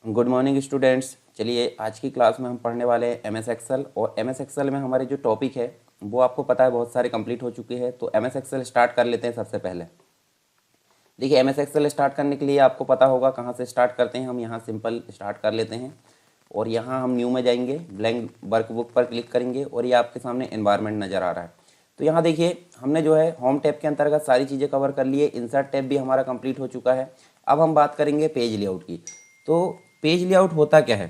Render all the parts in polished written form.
Good morning students. चलिए आज की क्लास में हम पढ़ने वाले हैं एम एस एक्सेल। और एम एस एक्सेल में हमारे जो टॉपिक है वो आपको पता है बहुत सारे कंप्लीट हो चुके हैं। तो एम एस एक्सेल स्टार्ट कर लेते हैं। सबसे पहले देखिए, एम एस एक्सेल स्टार्ट करने के लिए आपको पता होगा कहाँ से स्टार्ट करते हैं। हम यहाँ सिंपल स्टार्ट कर लेते हैं और यहाँ हम न्यू में जाएंगे, ब्लैंक वर्कबुक पर क्लिक करेंगे और ये आपके सामने एनवायरनमेंट नज़र आ रहा है। तो यहाँ देखिए, हमने जो है होम टैब के अंतर्गत सारी चीज़ें कवर कर लिए। इंसर्ट टैब भी हमारा कंप्लीट हो चुका है। अब हम बात करेंगे पेज लेआउट की। तो पेज लेआउट होता क्या है?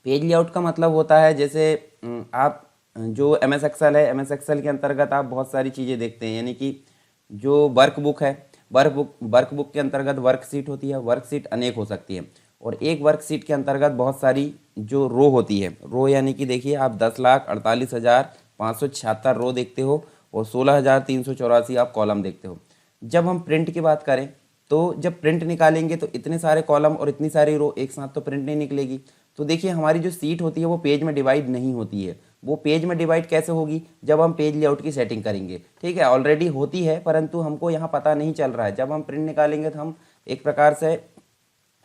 पेज लेआउट का मतलब होता है जैसे आप जो एम एस एक्सेल है, एम एस एक्सेल के अंतर्गत आप बहुत सारी चीज़ें देखते हैं। यानी कि जो वर्कबुक है, वर्कबुक के अंतर्गत वर्कशीट होती है। वर्कशीट अनेक हो सकती है और एक वर्कशीट के अंतर्गत बहुत सारी जो रो होती है, रो यानी कि देखिए आप 10,48,576 रो देखते हो और 16,384 आप कॉलम देखते हो। जब हम प्रिंट की बात करें तो जब प्रिंट निकालेंगे तो इतने सारे कॉलम और इतनी सारी रो एक साथ तो प्रिंट नहीं निकलेगी। तो देखिए, हमारी जो सीट होती है वो पेज में डिवाइड नहीं होती है। वो पेज में डिवाइड कैसे होगी? जब हम पेज लेआउट की सेटिंग करेंगे। ठीक है, ऑलरेडी होती है परंतु हमको यहाँ पता नहीं चल रहा है। जब हम प्रिंट निकालेंगे तो हम एक प्रकार से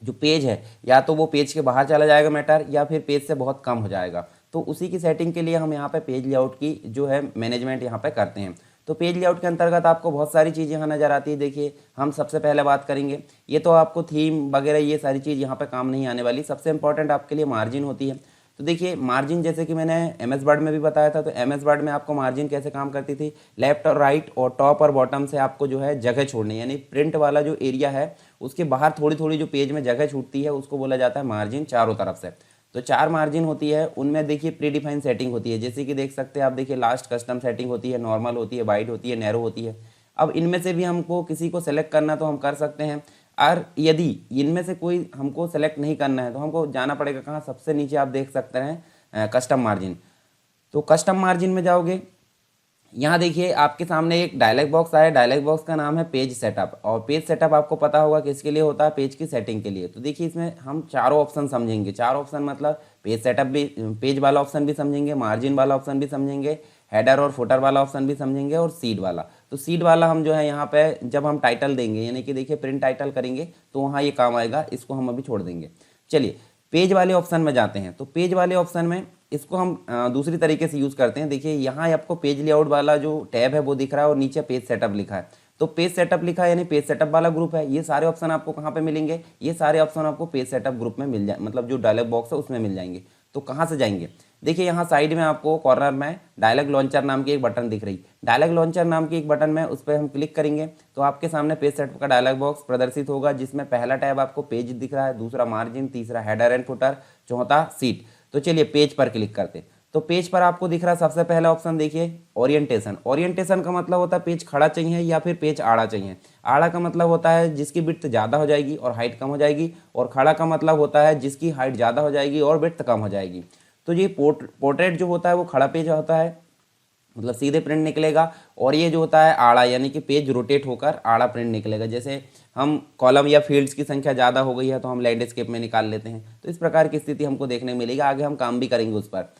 जो पेज है या तो वो पेज के बाहर चला जाएगा मैटर, या फिर पेज से बहुत कम हो जाएगा। तो उसी की सेटिंग के लिए हम यहाँ पे पेज लेआउट की जो है मैनेजमेंट यहाँ पे करते हैं। तो पेज लेआउट के अंतर्गत आपको बहुत सारी चीज़ यहाँ नज़र आती है। देखिए, हम सबसे पहले बात करेंगे, ये तो आपको थीम वगैरह ये सारी चीज़ यहाँ पे काम नहीं आने वाली। सबसे इंपॉर्टेंट आपके लिए मार्जिन होती है। तो देखिए, मार्जिन जैसे कि मैंने एम एस वर्ड में भी बताया था, तो एम एस वर्ड में आपको मार्जिन कैसे काम करती थी, लेफ्ट और राइट और टॉप और बॉटम से आपको जो है जगह छोड़नी, यानी प्रिंट वाला जो एरिया है उसके बाहर थोड़ी थोड़ी जो पेज में जगह छूटती है उसको बोला जाता है मार्जिन, चारों तरफ से। तो 4 मार्जिन होती है, उनमें देखिए प्री डिफाइन सेटिंग होती है। जैसे कि देख सकते हैं आप, देखिए लास्ट कस्टम सेटिंग होती है, नॉर्मल होती है, वाइड होती है, नैरो होती है। अब इनमें से भी हमको किसी को सेलेक्ट करना तो हम कर सकते हैं, और यदि इनमें से कोई हमको सेलेक्ट नहीं करना है तो हमको जाना पड़ेगा कहाँ? सबसे नीचे आप देख सकते हैं कस्टम मार्जिन। तो कस्टम मार्जिन में जाओगे, यहाँ देखिए आपके सामने एक डायलॉग बॉक्स आया। डायलॉग बॉक्स का नाम है पेज सेटअप। और पेज सेटअप आपको पता होगा किसके लिए होता है? पेज की सेटिंग के लिए। तो देखिए, इसमें हम चारों ऑप्शन समझेंगे। चार ऑप्शन मतलब पेज सेटअप भी, पेज वाला ऑप्शन भी समझेंगे, मार्जिन वाला ऑप्शन भी समझेंगे, हेडर और फुटर वाला ऑप्शन भी समझेंगे, और सीड वाला। तो सीड वाला हम जो है यहाँ पे जब हम टाइटल देंगे, यानी कि देखिए प्रिंट टाइटल करेंगे तो वहाँ ये काम आएगा। इसको हम अभी छोड़ देंगे। चलिए पेज वाले ऑप्शन में जाते हैं। तो पेज वाले ऑप्शन में इसको हम दूसरी तरीके से यूज़ करते हैं। देखिए, यहाँ आपको पेज लेआउट वाला जो टैब है वो दिख रहा है और नीचे पेज सेटअप लिखा है। तो पेज सेटअप लिखा है यानी पेज सेटअप वाला ग्रुप है। ये सारे ऑप्शन आपको कहाँ पे मिलेंगे? ये सारे ऑप्शन आपको पेज सेटअप ग्रुप में मिल जाए, मतलब जो डायलॉग बॉक्स है उसमें मिल जाएंगे। तो कहाँ से जाएंगे? देखिए, यहाँ साइड में आपको कॉर्नर में डायलॉग लॉन्चर नाम की एक बटन दिख रही। डायलॉग लॉन्चर नाम की एक बटन में उस पर हम क्लिक करेंगे तो आपके सामने पेज सेटअप का डायलॉग बॉक्स प्रदर्शित होगा, जिसमें पहला टैब आपको पेज दिख रहा है, दूसरा मार्जिन, तीसरा हेडर एंड फुटर, चौथा सीट। तो चलिए पेज पर क्लिक करते हैं। तो पेज पर आपको दिख रहा सबसे पहला ऑप्शन देखिए ओरिएंटेशन। ओरिएंटेशन का मतलब होता है पेज खड़ा चाहिए या फिर पेज आड़ा चाहिए। आड़ा का मतलब होता है जिसकी विड्थ ज़्यादा हो जाएगी और हाइट कम हो जाएगी, और खड़ा का मतलब होता है जिसकी हाइट ज़्यादा हो जाएगी और विड्थ कम हो जाएगी। तो ये पोर्ट्रेट जो होता है वो खड़ा पेज होता है, मतलब सीधे प्रिंट निकलेगा। और ये जो होता है आड़ा, यानी कि पेज रोटेट होकर आड़ा प्रिंट निकलेगा। जैसे हम कॉलम या फील्ड्स की संख्या ज़्यादा हो गई है तो हम लैंडस्केप में निकाल लेते हैं। तो इस प्रकार की स्थिति हमको देखने मिलेगी। आगे हम काम भी करेंगे उस पर।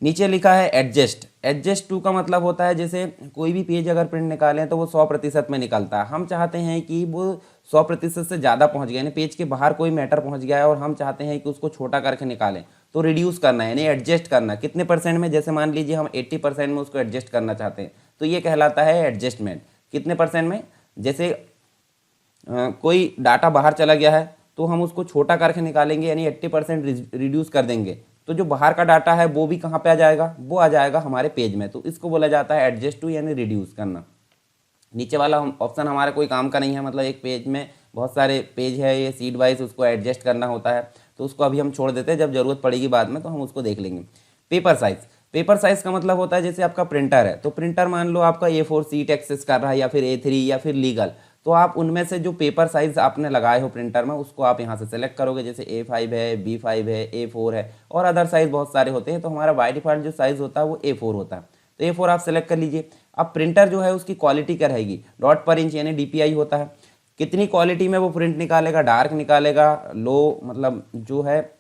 नीचे लिखा है एडजस्ट। एडजस्ट टू का मतलब होता है जैसे कोई भी पेज अगर प्रिंट निकालें तो वो 100% में निकलता है। हम चाहते हैं कि वो 100% से ज़्यादा पहुंच गया, यानी पेज के बाहर कोई मैटर पहुंच गया है और हम चाहते हैं कि उसको छोटा करके निकालें। तो रिड्यूस करना है, यानी एडजस्ट करना। कितने परसेंट में? जैसे मान लीजिए हम 80% में उसको एडजस्ट करना चाहते हैं तो ये कहलाता है एडजस्टमेंट। कितने परसेंट में? जैसे कोई डाटा बाहर चला गया है तो हम उसको छोटा करके निकालेंगे, यानी 80% रिड्यूस कर देंगे। तो जो बाहर का डाटा है वो भी कहाँ पे आ जाएगा? वो आ जाएगा हमारे पेज में। तो इसको बोला जाता है एडजस्ट टू, यानी रिड्यूस करना। नीचे वाला ऑप्शन हमारे कोई काम का नहीं है, मतलब एक पेज में बहुत सारे पेज है, ये सीड वाइज उसको एडजस्ट करना होता है। तो उसको अभी हम छोड़ देते हैं, जब जरूरत पड़ेगी बाद में तो हम उसको देख लेंगे। Paper size. पेपर साइज का मतलब होता है जैसे आपका प्रिंटर है, तो प्रिंटर मान लो आपका A4 सीट एक्सेस कर रहा है या फिर A3 या फिर लीगल। तो आप उनमें से जो पेपर साइज आपने लगाए हो प्रिंटर में उसको आप यहाँ से सेलेक्ट करोगे। जैसे A5 है, B5 है, A4 है और अदर साइज बहुत सारे होते हैं। तो हमारा बाय डिफॉल्ट जो साइज होता है वो A4 होता है। तो A4 आप सेलेक्ट कर लीजिए। अब प्रिंटर जो है उसकी क्वालिटी क्या रहेगी? डॉट पर इंच, यानी DPI होता है। कितनी क्वालिटी में वो प्रिंट निकालेगा? डार्क निकालेगा, लो मतलब जो है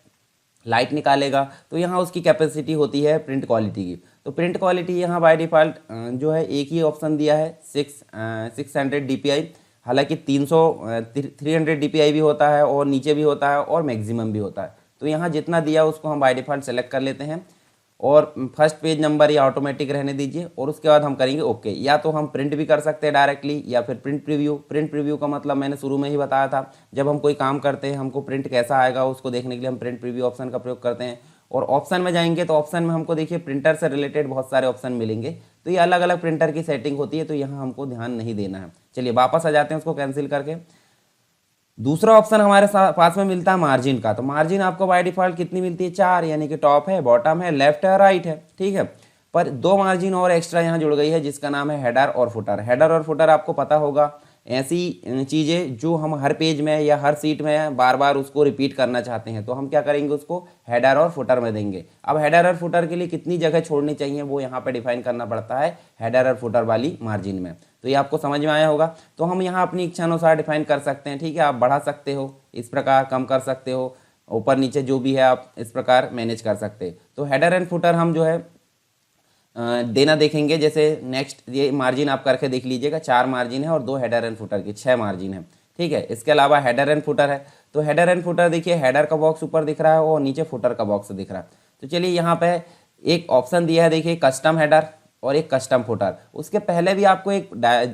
लाइट निकालेगा। तो यहाँ उसकी कैपेसिटी होती है प्रिंट क्वालिटी की। तो प्रिंट क्वालिटी यहाँ बाय डिफ़ॉल्ट जो है एक ही ऑप्शन दिया है, 600 DPI। हालांकि 300 DPI भी होता है और नीचे भी होता है और मैक्सिमम भी होता है। तो यहाँ जितना दिया उसको हम बाय डिफ़ॉल्ट सेलेक्ट कर लेते हैं और फर्स्ट पेज नंबर या ऑटोमेटिक रहने दीजिए और उसके बाद हम करेंगे ओके। या तो हम प्रिंट भी कर सकते हैं डायरेक्टली या फिर प्रिंट प्रीव्यू। प्रिंट प्रीव्यू का मतलब मैंने शुरू में ही बताया था, जब हम कोई काम करते हैं हमको प्रिंट कैसा आएगा उसको देखने के लिए हम प्रिंट प्रीव्यू ऑप्शन का प्रयोग करते हैं। और ऑप्शन में जाएंगे तो ऑप्शन में हमको देखिए प्रिंटर से रिलेटेड बहुत सारे ऑप्शन मिलेंगे, तो ये अलग अलग प्रिंटर की सेटिंग होती है, तो यहाँ हमको ध्यान नहीं देना है। चलिए वापस आ जाते हैं उसको कैंसिल करके। दूसरा ऑप्शन हमारे पास में मिलता है मार्जिन का। तो मार्जिन आपको बाय डिफॉल्ट कितनी मिलती है, 4, यानी कि टॉप है, बॉटम है, लेफ्ट है, राइट है, ठीक है। पर 2 मार्जिन और एक्स्ट्रा यहाँ जुड़ गई है जिसका नाम है हेडर और फुटर। हेडर और फुटर आपको पता होगा ऐसी चीज़ें जो हम हर पेज में या हर सीट में बार बार उसको रिपीट करना चाहते हैं, तो हम क्या करेंगे उसको हेडर और फुटर में देंगे। अब हेडर और फुटर के लिए कितनी जगह छोड़नी चाहिए वो यहाँ पे डिफाइन करना पड़ता है हेडर और फुटर वाली मार्जिन में। तो ये आपको समझ में आया होगा। तो हम यहाँ अपनी इच्छा अनुसार डिफाइन कर सकते हैं, ठीक है। आप बढ़ा सकते हो इस प्रकार, कम कर सकते हो, ऊपर नीचे जो भी है आप इस प्रकार मैनेज कर सकते हैं। तो हेडर एंड फुटर हम जो है देना देखेंगे। जैसे नेक्स्ट ये मार्जिन आप करके देख लीजिएगा, 4 मार्जिन है और 2 हेडर एंड फुटर की 6 मार्जिन है, ठीक है। इसके अलावा हेडर एंड फुटर है, तो हेडर एंड फुटर देखिए हेडर का बॉक्स ऊपर दिख रहा है और नीचे फुटर का बॉक्स दिख रहा है। तो चलिए यहाँ पे एक ऑप्शन दिया है देखिए कस्टम हेडर और एक कस्टम फुटर। उसके पहले भी आपको एक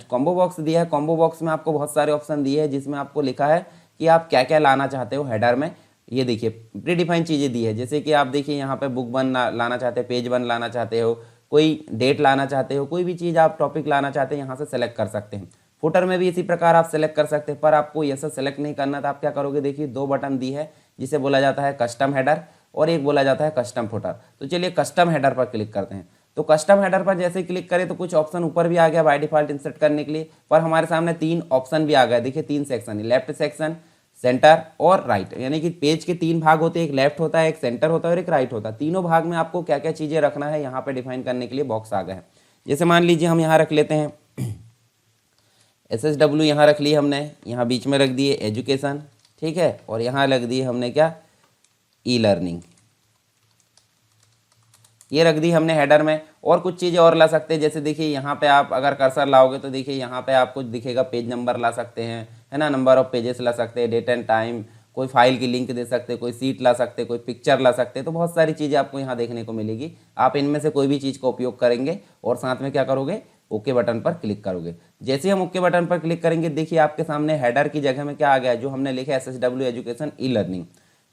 कॉम्बो बॉक्स दिया है। कॉम्बो बॉक्स में आपको बहुत सारे ऑप्शन दिए हैं जिसमें आपको लिखा है कि आप क्या क्या लाना चाहते हो हेडर में। ये देखिए प्री डिफाइंड चीज़ें दी है, जैसे कि आप देखिए यहाँ पे बुक 1 लाना चाहते हैं, पेज 1 लाना चाहते हो, कोई डेट लाना चाहते हो, कोई भी चीज़ आप टॉपिक लाना चाहते हैं यहाँ से सेलेक्ट कर सकते हैं। फुटर में भी इसी प्रकार आप सेलेक्ट कर सकते हैं, पर आपको ये सब सेलेक्ट नहीं करना। तो आप क्या करोगे, देखिए 2 बटन दी है जिसे बोला जाता है कस्टम हेडर और एक बोला जाता है कस्टम फुटर। तो चलिए कस्टम हेडर पर क्लिक करते हैं। तो कस्टम हेडर पर जैसे क्लिक करें तो कुछ ऑप्शन ऊपर भी आ गया बाय डिफॉल्ट इंसर्ट करने के लिए, पर हमारे सामने 3 ऑप्शन भी आ गए। देखिए 3 सेक्शन, लेफ्ट सेक्शन, सेंटर और राइट, यानी कि पेज के 3 भाग होते हैं, एक लेफ्ट होता है, एक सेंटर होता है और एक राइट होता है। तीनों भाग में आपको क्या क्या चीज़ें रखना है यहाँ पे डिफाइन करने के लिए बॉक्स आ गए हैं। जैसे मान लीजिए हम यहाँ रख लेते हैं SSW, यहाँ रख ली हमने, यहाँ बीच में रख दिए एजुकेशन, ठीक है, और यहाँ रख दिए हमने क्या, ई लर्निंग, ये रख दी हमने हेडर में। और कुछ चीज़ें और ला सकते हैं, जैसे देखिए यहाँ पे आप अगर कर्सर लाओगे तो देखिए यहाँ पे आपको दिखेगा पेज नंबर ला सकते हैं, है ना, नंबर ऑफ पेजेस ला सकते हैं, डेट एंड टाइम, कोई फाइल की लिंक दे सकते हैं, कोई सीट ला सकते हैं, कोई पिक्चर ला सकते हैं। तो बहुत सारी चीज़ें आपको यहाँ देखने को मिलेगी। आप इनमें से कोई भी चीज़ का उपयोग करेंगे और साथ में क्या करोगे, ओके बटन पर क्लिक करोगे। जैसे ही हम ओके बटन पर क्लिक करेंगे देखिए आपके सामने हेडर की जगह में क्या आ गया, जो हमने लिखा SSW एजुकेशन ई लर्निंग।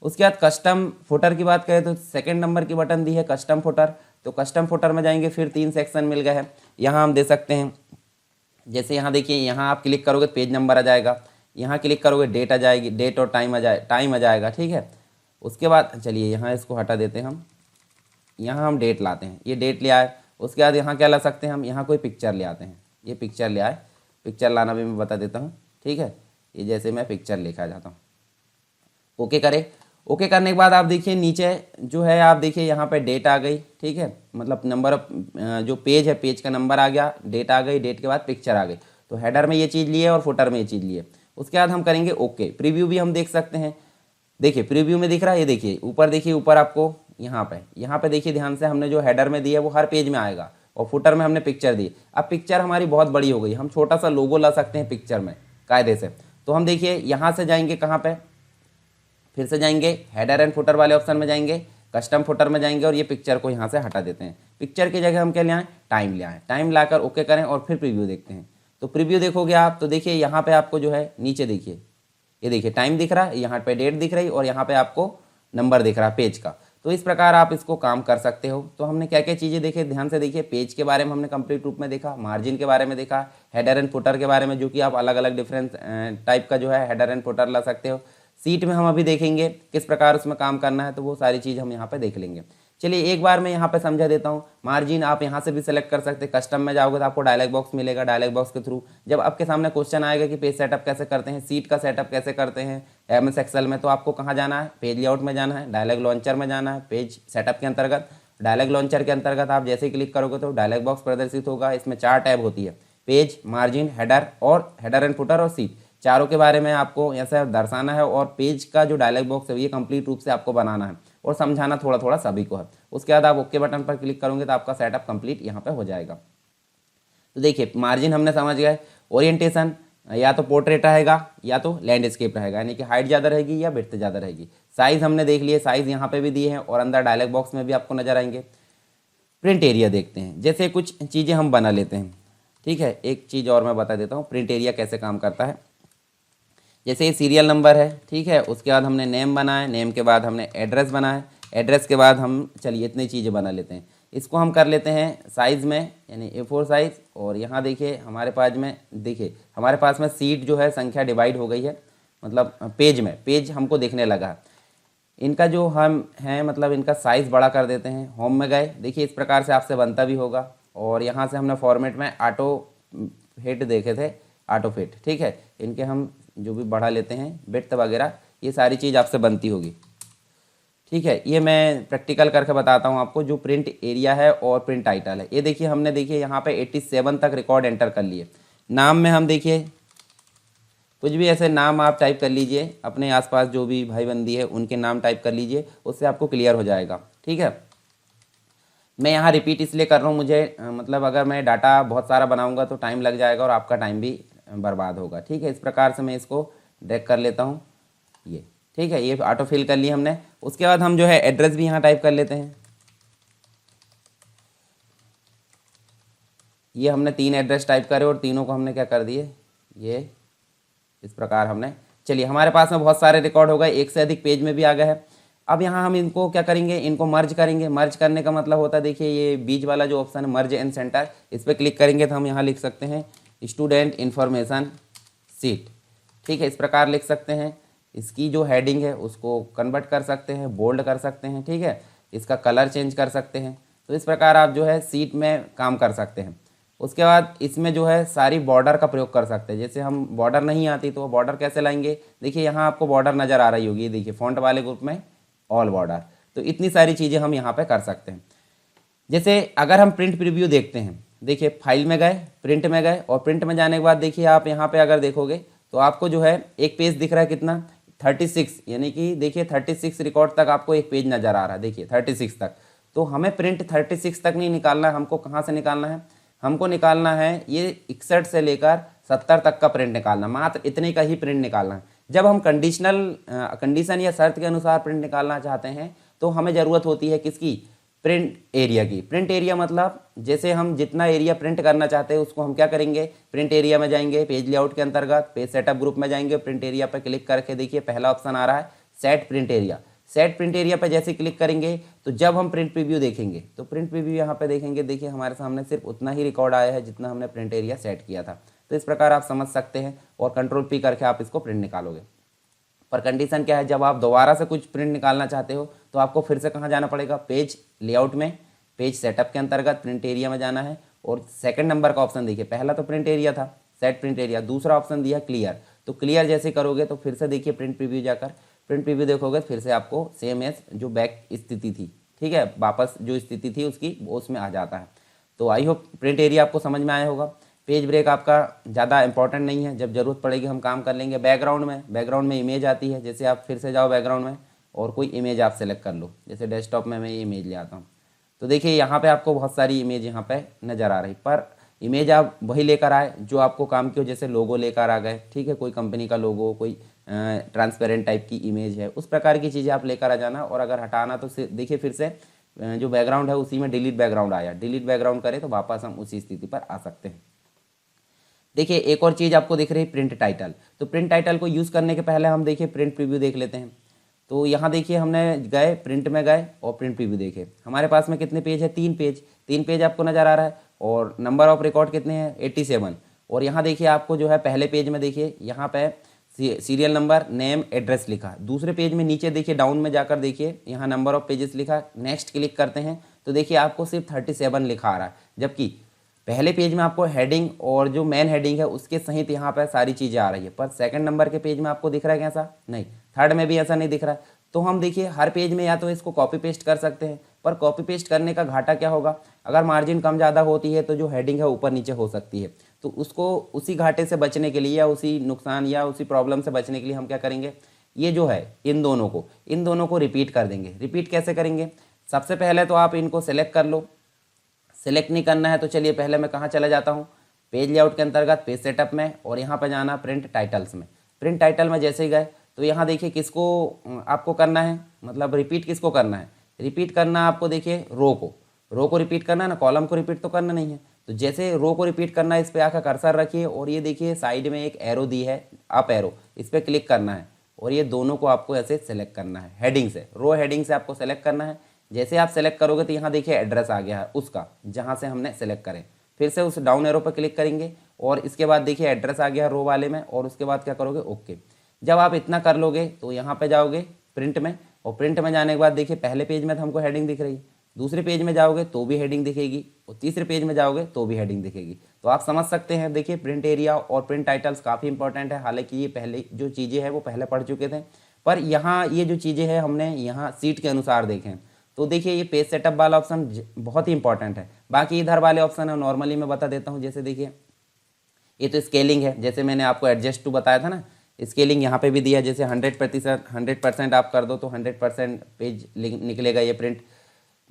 उसके बाद कस्टम फुटर की बात करें तो सेकंड नंबर की बटन दी है कस्टम फुटर। तो कस्टम फुटर में जाएंगे, फिर 3 सेक्शन मिल गए हैं। यहाँ हम दे सकते हैं, जैसे यहाँ देखिए, यहाँ आप क्लिक करोगे पेज नंबर आ जाएगा, यहाँ क्लिक करोगे डेट आ जाएगी, डेट और टाइम आ जाएगा, ठीक है। उसके बाद चलिए यहाँ इसको हटा देते हैं हम, यहाँ हम डेट लाते हैं, ये डेट ले आए। उसके बाद यहाँ क्या ला सकते हैं हम, यहाँ कोई पिक्चर ले आते हैं, ये पिक्चर ले आए। पिक्चर लाना भी मैं बता देता हूँ, ठीक है। ये जैसे मैं पिक्चर लेकर जाता हूँ, ओके करें। ओके करने के बाद आप देखिए नीचे जो है, आप देखिए यहाँ पे डेट आ गई, ठीक है, मतलब नंबर ऑफ जो पेज है, पेज का नंबर आ गया, डेट आ गई, डेट के बाद पिक्चर आ गई। तो हेडर में ये चीज़ ली है और फुटर में ये चीज़ ली है। उसके बाद हम करेंगे ओके। प्रीव्यू भी हम देख सकते हैं, देखिए प्रीव्यू में दिख रहा है, ये देखिए ऊपर, देखिए ऊपर आपको यहाँ पे देखिए ध्यान से, हमने जो हेडर में दिया है वो हर पेज में आएगा और फुटर में हमने पिक्चर दी। अब पिक्चर हमारी बहुत बड़ी हो गई, हम छोटा सा लोगो ला सकते हैं पिक्चर में कायदे से। तो हम देखिए यहाँ से जाएंगे कहाँ पे, फिर से जाएंगे हेडर एंड फुटर वाले ऑप्शन में जाएंगे, कस्टम फुटर में जाएंगे और ये पिक्चर को यहाँ से हटा देते हैं। पिक्चर की जगह हम क्या ले आए, टाइम ले आए। टाइम लाकर ओके करें और फिर प्रीव्यू देखते हैं। तो प्रीव्यू देखोगे आप तो देखिए यहाँ पे आपको जो है नीचे देखिए, ये देखिए टाइम दिख रहा है, यहाँ पे डेट दिख रही और यहाँ पे आपको नंबर दिख रहा है पेज का। तो इस प्रकार आप इसको काम कर सकते हो। तो हमने क्या क्या चीज़ें देखी, ध्यान से देखिए। पेज के बारे में हमने कंप्लीट रूप में देखा, मार्जिन के बारे में देखा, हेडर एंड फुटर के बारे में, जो कि आप अलग अलग डिफरेंट टाइप का जो है हेडर एंड फुटर ला सकते हो। सीट में हम अभी देखेंगे किस प्रकार उसमें काम करना है, तो वो सारी चीज़ हम यहाँ पे देख लेंगे। चलिए एक बार मैं यहाँ पे समझा देता हूँ। मार्जिन आप यहाँ से भी सेलेक्ट कर सकते हैं। कस्टम में जाओगे तो आपको डायलॉग बॉक्स मिलेगा, डायलॉग बॉक्स के थ्रू जब आपके सामने क्वेश्चन आएगा कि पेज सेटअप कैसे करते हैं, सीट का सेटअप कैसे करते हैं MS एक्सेल में, तो आपको कहाँ जाना है, पेज लेआउट में जाना है, डायलॉग लॉन्चर में जाना है, पेज सेटअप के अंतर्गत। डायलॉग लॉन्चर के अंतर्गत आप जैसे ही क्लिक करोगे तो डायलॉग बॉक्स प्रदर्शित होगा। इसमें 4 टैब होती है, पेज, मार्जिन, हेडर और हेडर एंड फुटर और सीट। चारों के बारे में आपको ऐसा दर्शाना है और पेज का जो डायलॉग बॉक्स है ये कंप्लीट रूप से आपको बनाना है और समझाना थोड़ा थोड़ा सभी को है। उसके बाद आप ओके बटन पर क्लिक करोगे तो आपका सेटअप कंप्लीट यहाँ पे हो जाएगा। तो देखिए मार्जिन हमने समझ गए, ओरिएंटेशन या तो पोर्ट्रेट रहेगा या तो लैंडस्केप रहेगा, यानी कि हाइट ज़्यादा रहेगी या विड्थ ज़्यादा रहेगी। साइज़ हमने देख लिए, साइज़ यहाँ पे भी दिए हैं और अंदर डायलॉग बॉक्स में भी आपको नजर आएंगे। प्रिंट एरिया देखते हैं, जैसे कुछ चीज़ें हम बना लेते हैं, ठीक है। एक चीज़ और मैं बता देता हूँ प्रिंट एरिया कैसे काम करता है। जैसे ये सीरियल नंबर है, ठीक है, उसके बाद हमने नेम बना है, नेम के बाद हमने एड्रेस बना है, एड्रेस के बाद हम चलिए इतनी चीज़ें बना लेते हैं। इसको हम कर लेते हैं साइज़ में, यानी A4 साइज़। और यहाँ देखिए हमारे पास में, देखिए हमारे पास में सीट जो है संख्या डिवाइड हो गई है, मतलब पेज में, पेज हमको दिखने लगा। इनका जो हम हैं मतलब इनका साइज़ बड़ा कर देते हैं। होम में गए, देखिए इस प्रकार से आपसे बनता भी होगा। और यहाँ से हमने फॉर्मेट में ऑटो फिट देखे थे, ऑटो फिट, ठीक है। इनके हम जो भी बढ़ा लेते हैं विड्थ वगैरह, ये सारी चीज़ आपसे बनती होगी, ठीक है। ये मैं प्रैक्टिकल करके बताता हूँ आपको। जो प्रिंट एरिया है और प्रिंट टाइटल है, ये देखिए हमने देखिए यहाँ पे 87 तक रिकॉर्ड एंटर कर लिए। नाम में हम देखिए कुछ भी ऐसे नाम आप टाइप कर लीजिए, अपने आसपास जो भी भाई बंदी है उनके नाम टाइप कर लीजिए, उससे आपको क्लियर हो जाएगा, ठीक है। मैं यहाँ रिपीट इसलिए कर रहा हूँ, मुझे मतलब अगर मैं डाटा बहुत सारा बनाऊँगा तो टाइम लग जाएगा और आपका टाइम भी बर्बाद होगा, ठीक है। इस प्रकार से मैं इसको ड्रैग कर लेता हूँ, ये ठीक है। ये ऑटो फिल कर लिया हमने। उसके बाद हम जो है एड्रेस भी यहाँ टाइप कर लेते हैं। ये हमने 3 एड्रेस टाइप करे और तीनों को हमने क्या कर दिए, ये इस प्रकार हमने, चलिए हमारे पास में बहुत सारे रिकॉर्ड हो गए, एक से अधिक पेज में भी आ गए हैं। अब यहाँ हम इनको क्या करेंगे, इनको मर्ज करेंगे। मर्ज करने का मतलब होता है, देखिए ये बीच वाला जो ऑप्शन है मर्ज एंड सेंटर, इस पर क्लिक करेंगे तो हम यहाँ लिख सकते हैं स्टूडेंट इन्फॉर्मेशन सीट, ठीक है। इस प्रकार लिख सकते हैं। इसकी जो हेडिंग है उसको कन्वर्ट कर सकते हैं, बोल्ड कर सकते हैं, ठीक है। इसका कलर चेंज कर सकते हैं। तो इस प्रकार आप जो है सीट में काम कर सकते हैं। उसके बाद इसमें जो है सारी बॉर्डर का प्रयोग कर सकते हैं। जैसे हम बॉर्डर नहीं आती तो बॉर्डर कैसे लाएंगे, देखिए यहाँ आपको बॉर्डर नज़र आ रही होगी, देखिए फॉन्ट वाले ग्रुप में ऑल बॉर्डर। तो इतनी सारी चीज़ें हम यहाँ पे कर सकते हैं। जैसे अगर हम प्रिंट प्रीव्यू देखते हैं, देखिए फाइल में गए, प्रिंट में गए, और प्रिंट में जाने के बाद देखिए आप यहाँ पे अगर देखोगे तो आपको जो है एक पेज दिख रहा है कितना, 36, यानी कि देखिए 36 रिकॉर्ड तक आपको एक पेज नज़र आ रहा है, देखिए 36 तक। तो हमें प्रिंट 36 तक नहीं निकालना है, हमको कहाँ से निकालना है, हमको निकालना है ये 61 से लेकर 70 तक का प्रिंट निकालना, मात्र इतने का ही प्रिंट निकालना है। जब हम कंडीशन या शर्त के अनुसार प्रिंट निकालना चाहते हैं तो हमें ज़रूरत होती है किसकी, प्रिंट एरिया की। प्रिंट एरिया मतलब जैसे हम जितना एरिया प्रिंट करना चाहते हैं उसको हम क्या करेंगे, प्रिंट एरिया में जाएंगे, पेज लेआउट के अंतर्गत पेज सेटअप ग्रुप में जाएंगे, प्रिंट एरिया पर क्लिक करके देखिए पहला ऑप्शन आ रहा है set print area. Set print area पर जैसे क्लिक करेंगे तो जब हम प्रिंट प्रीव्यू देखेंगे तो प्रिंट प्रीव्यू यहाँ पे देखेंगे, देखिए हमारे सामने सिर्फ उतना ही रिकॉर्ड आया है जितना हमने प्रिंट एरिया सेट किया था। तो इस प्रकार आप समझ सकते हैं और कंट्रोल P करके आप इसको प्रिंट निकालोगे। पर कंडीशन क्या है, जब आप दोबारा से कुछ प्रिंट निकालना चाहते हो तो आपको फिर से कहाँ जाना पड़ेगा, पेज लेआउट में, पेज सेटअप के अंतर्गत प्रिंट एरिया में जाना है। और सेकंड नंबर का ऑप्शन देखिए, पहला तो प्रिंट एरिया था सेट प्रिंट एरिया, दूसरा ऑप्शन दिया क्लियर। तो क्लियर जैसे करोगे तो फिर से देखिए प्रिंट प्रीव्यू जाकर प्रिंट प्रीव्यू देखोगे फिर से आपको सेम एज जो बैक स्थिति थी, ठीक है, वापस जो स्थिति थी उसकी वो उसमें आ जाता है। तो आई होप प्रिंट एरिया आपको समझ में आया होगा। पेज ब्रेक आपका ज़्यादा इंपॉर्टेंट नहीं है, जब ज़रूरत पड़ेगी हम काम कर लेंगे। बैकग्राउंड में इमेज आती है, जैसे आप फिर से जाओ बैकग्राउंड में और कोई इमेज आप सेलेक्ट कर लो, जैसे डेस्कटॉप में मैं ये इमेज ले आता हूँ। तो देखिए यहाँ पे आपको बहुत सारी इमेज यहाँ पे नज़र आ रही, पर इमेज आप वही लेकर आए जो आपको काम की हो। जैसे लोगो लेकर आ गए, ठीक है, कोई कंपनी का लोगो, कोई ट्रांसपेरेंट टाइप की इमेज है, उस प्रकार की चीज़ें आप लेकर आ जाना। और अगर हटाना तो देखिए फिर से जो बैकग्राउंड है उसी में डिलीट बैकग्राउंड आया, डिलीट बैकग्राउंड करें तो वापस हम उसी स्थिति पर आ सकते हैं। देखिए एक और चीज़ आपको दिख रही है प्रिंट टाइटल। तो प्रिंट टाइटल को यूज़ करने के पहले हम देखिए प्रिंट प्रीव्यू देख लेते हैं। तो यहाँ देखिए हमने गए प्रिंट में गए और प्रिंट प्रीव्यू देखे, हमारे पास में कितने पेज है, 3 पेज आपको नज़र आ रहा है। और नंबर ऑफ रिकॉर्ड कितने हैं, 87। और यहाँ देखिए आपको जो है पहले पेज में देखिए यहाँ पे सीरियल नंबर, नेम, एड्रेस लिखा। दूसरे पेज में नीचे देखिए डाउन में जाकर देखिए यहाँ नंबर ऑफ पेजेस लिखा। नेक्स्ट क्लिक करते हैं तो देखिए आपको सिर्फ 37 लिखा आ रहा है, जबकि पहले पेज में आपको हेडिंग और जो मेन हेडिंग है उसके सहित यहाँ पर सारी चीज़ें आ रही है। पर सेकंड नंबर के पेज में आपको दिख रहा है कैसा, नहीं, थर्ड में भी ऐसा नहीं दिख रहा है। तो हम देखिए हर पेज में या तो इसको कॉपी पेस्ट कर सकते हैं, पर कॉपी पेस्ट करने का घाटा क्या होगा, अगर मार्जिन कम ज़्यादा होती है तो जो हेडिंग है ऊपर नीचे हो सकती है। तो उसको उसी घाटे से बचने के लिए या उसी नुकसान या उसी प्रॉब्लम से बचने के लिए हम क्या करेंगे, ये जो है इन दोनों को रिपीट कर देंगे। रिपीट कैसे करेंगे, सबसे पहले तो आप इनको सेलेक्ट कर लो। सेलेक्ट नहीं करना है तो चलिए पहले मैं कहाँ चला जाता हूँ, पेज लेआउट के अंतर्गत पेज सेटअप में, और यहाँ पर जाना प्रिंट टाइटल्स में। प्रिंट टाइटल में जैसे ही गए तो यहाँ देखिए किसको आपको करना है, मतलब रिपीट किसको करना है, रिपीट करना आपको देखिए रो को रिपीट करना है ना, कॉलम को रिपीट तो करना नहीं है। तो जैसे रो को रिपीट करना है, इस पर आकर कर्सर रखिए और ये देखिए साइड में एक एरो दी है, अप एरो, इस पर क्लिक करना है और ये दोनों को आपको ऐसे सेलेक्ट करना है हेडिंग से, रो हेडिंग से आपको सेलेक्ट करना है। जैसे आप सेलेक्ट करोगे तो यहाँ देखिए एड्रेस आ गया है उसका, जहाँ से हमने सेलेक्ट करें। फिर से उस डाउन एरो पर क्लिक करेंगे और इसके बाद देखिए एड्रेस आ गया रो वाले में, और उसके बाद क्या करोगे, ओके। जब आप इतना कर लोगे तो यहाँ पे जाओगे प्रिंट में, और प्रिंट में जाने के बाद देखिए पहले पेज में तो हमको हेडिंग दिख रही है, दूसरे पेज में जाओगे तो भी हेडिंग दिखेगी, और तीसरे पेज में जाओगे तो भी हेडिंग दिखेगी। तो आप समझ सकते हैं, देखिए प्रिंट एरिया और प्रिंट टाइटल्स काफ़ी इंपॉर्टेंट है। हालांकि ये पहले जो चीज़ें हैं वो पहले पढ़ चुके थे, पर यहाँ ये जो चीज़ें हैं हमने यहाँ सीट के अनुसार देखें। तो देखिए ये पेज सेटअप वाला ऑप्शन बहुत ही इंपॉर्टेंट है। बाकी इधर वाले ऑप्शन है नॉर्मली मैं बता देता हूँ। जैसे देखिए ये तो स्केलिंग है, जैसे मैंने आपको एडजस्ट टू बताया था ना, स्केलिंग यहाँ पे भी दिया। जैसे 100% आप कर दो तो 100% पेज निकलेगा ये प्रिंट।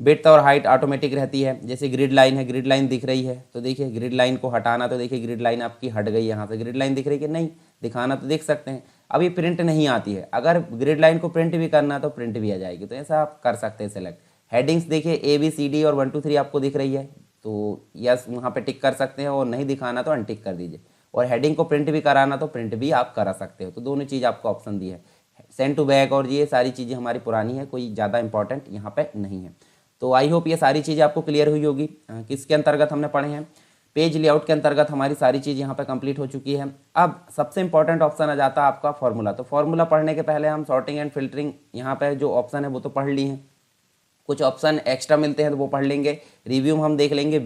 विड्थ और हाइट ऑटोमेटिक रहती है। जैसे ग्रिड लाइन है, ग्रिड लाइन दिख रही है तो देखिए ग्रिड लाइन को हटाना, तो देखिए ग्रिड लाइन आपकी हट गई, यहाँ से ग्रिड लाइन दिख रही है कि नहीं, दिखाना तो देख सकते हैं। अब ये प्रिंट नहीं आती है, अगर ग्रिड लाइन को प्रिंट भी करना तो प्रिंट भी आ जाएगी, तो ऐसा आप कर सकते हैं सेलेक्ट। हेडिंग्स देखिए ABCD और 1 2 3 आपको दिख रही है, तो यस वहाँ पे टिक कर सकते हैं, और नहीं दिखाना तो अनटिक कर दीजिए। और हेडिंग को प्रिंट भी कराना तो प्रिंट भी आप करा सकते हो। तो दोनों चीज़ आपको ऑप्शन दी है। सेंड टू बैक और ये सारी चीज़ें हमारी पुरानी है, कोई ज़्यादा इंपॉर्टेंट यहाँ पे नहीं है। तो आई होप ये सारी चीज़ें आपको क्लियर हुई होगी। किसके अंतर्गत हमने पढ़े हैं, पेज लेआउट के अंतर्गत हमारी सारी चीज़ यहाँ पे कंप्लीट हो चुकी है। अब सबसे इंपॉर्टेंट ऑप्शन आ जाता है आपका फॉर्मूला। तो फॉर्मूला पढ़ने के पहले हम सॉर्टिंग एंड फिल्टरिंग यहाँ पे जो ऑप्शन है वो तो पढ़ ली हैं, कुछ ऑप्शन एक्स्ट्रा मिलते हैं तो वो पढ़ लेंगे। रिव्यू हम देख लेंगे,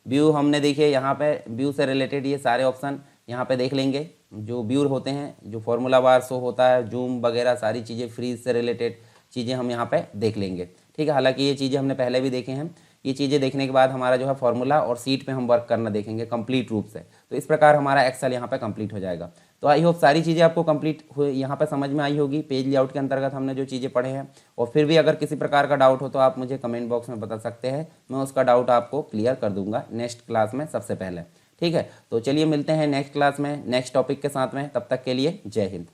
व्यू हमने देखिए यहाँ पे व्यू से रिलेटेड ये सारे ऑप्शन यहाँ पे देख लेंगे, जो व्यू होते हैं, जो फॉर्मूला बार शो होता है, जूम वगैरह सारी चीज़ें, फ्रीज से रिलेटेड चीज़ें हम यहाँ पे देख लेंगे। ठीक है, हालांकि ये चीज़ें हमने पहले भी देखे हैं। ये चीज़ें देखने के बाद हमारा जो है फॉर्मूला और सीट पे हम वर्क करना देखेंगे कंप्लीट रूप से। तो इस प्रकार हमारा एक्सेल यहाँ पे कंप्लीट हो जाएगा। तो आई होप सारी चीज़ें आपको कंप्लीट हुई यहाँ पे समझ में आई होगी। पेज लेआउट के अंतर्गत हमने जो चीज़ें पढ़े हैं, और फिर भी अगर किसी प्रकार का डाउट हो तो आप मुझे कमेंट बॉक्स में बता सकते हैं, मैं उसका डाउट आपको क्लियर कर दूंगा नेक्स्ट क्लास में सबसे पहले। ठीक है, तो चलिए मिलते हैं नेक्स्ट क्लास में नेक्स्ट टॉपिक के साथ में। तब तक के लिए जय हिंद।